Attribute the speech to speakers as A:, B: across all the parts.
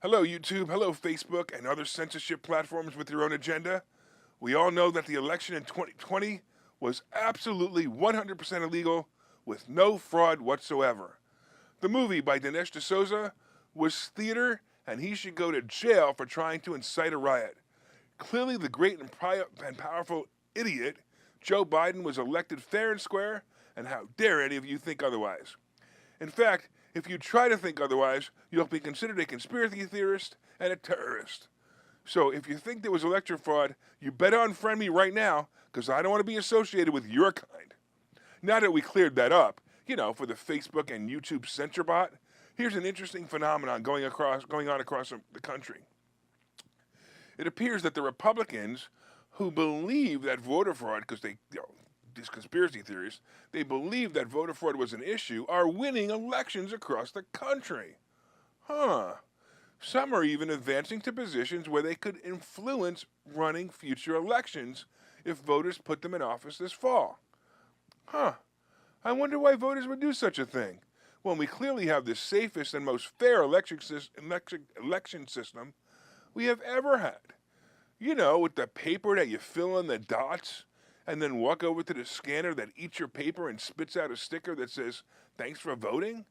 A: Hello, YouTube. Hello, Facebook, and other censorship platforms with your own agenda. We all know that the election in 2020 was absolutely 100% illegal with no fraud whatsoever. The movie by Dinesh D'Souza was theater, and he should go to jail for trying to incite a riot. Clearly, the great and powerful idiot, Joe Biden, was elected fair and square, and how dare any of you think otherwise? In fact, if you try to think otherwise, you'll be considered a conspiracy theorist and a terrorist. So if you think there was election fraud, you better unfriend me right now, because I don't want to be associated with your kind. Now that we cleared that up, for the Facebook and YouTube censor bot, here's an interesting phenomenon going on across the country. It appears that the Republicans who believe that voter fraud, because these conspiracy theories, they believe that voter fraud was an issue, are winning elections across the country. Some are even advancing to positions where they could influence running future elections if voters put them in office this fall. I wonder why voters would do such a thing when we clearly have the safest and most fair election system we have ever had. With the paper that you fill in the dots and then walk over to the scanner that eats your paper and spits out a sticker that says, "Thanks for voting."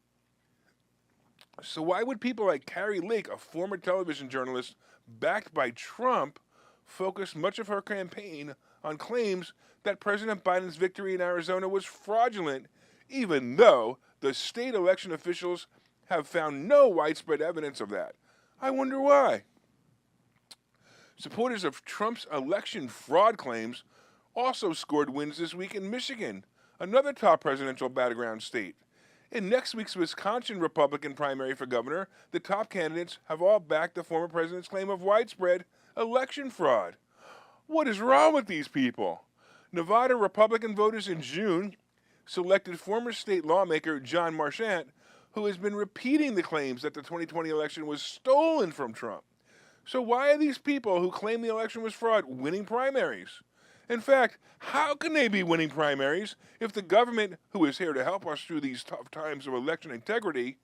A: So why would people like Carrie Lake, a former television journalist backed by Trump, focus much of her campaign on claims that President Biden's victory in Arizona was fraudulent, even though the state election officials have found no widespread evidence of that? I wonder why. Supporters of Trump's election fraud claims also scored wins this week in Michigan, another top presidential battleground state. In next week's Wisconsin Republican primary for governor, the top candidates have all backed the former president's claim of widespread election fraud. What is wrong with these people? Nevada Republican voters in June selected former state lawmaker John Marchant, who has been repeating the claims that the 2020 election was stolen from Trump. So why are these people who claim the election was fraud winning primaries? In fact, how can they be winning primaries if the government, who is here to help us through these tough times of election integrity,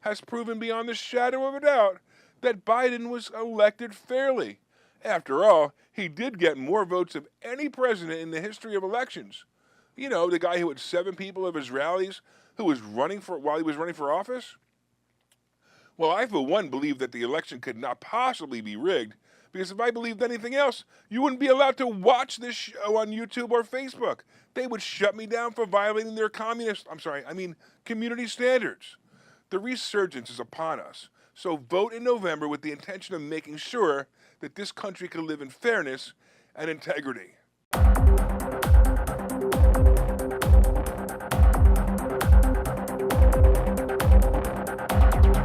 A: has proven beyond the shadow of a doubt that Biden was elected fairly? After all, he did get more votes of any president in the history of elections. The guy who had 7 people of his rallies who was while he was running for office? Well, I, for one, believe that the election could not possibly be rigged, because if I believed anything else, you wouldn't be allowed to watch this show on YouTube or Facebook. They would shut me down for violating their community standards. The resurgence is upon us, so vote in November with the intention of making sure that this country can live in fairness and integrity.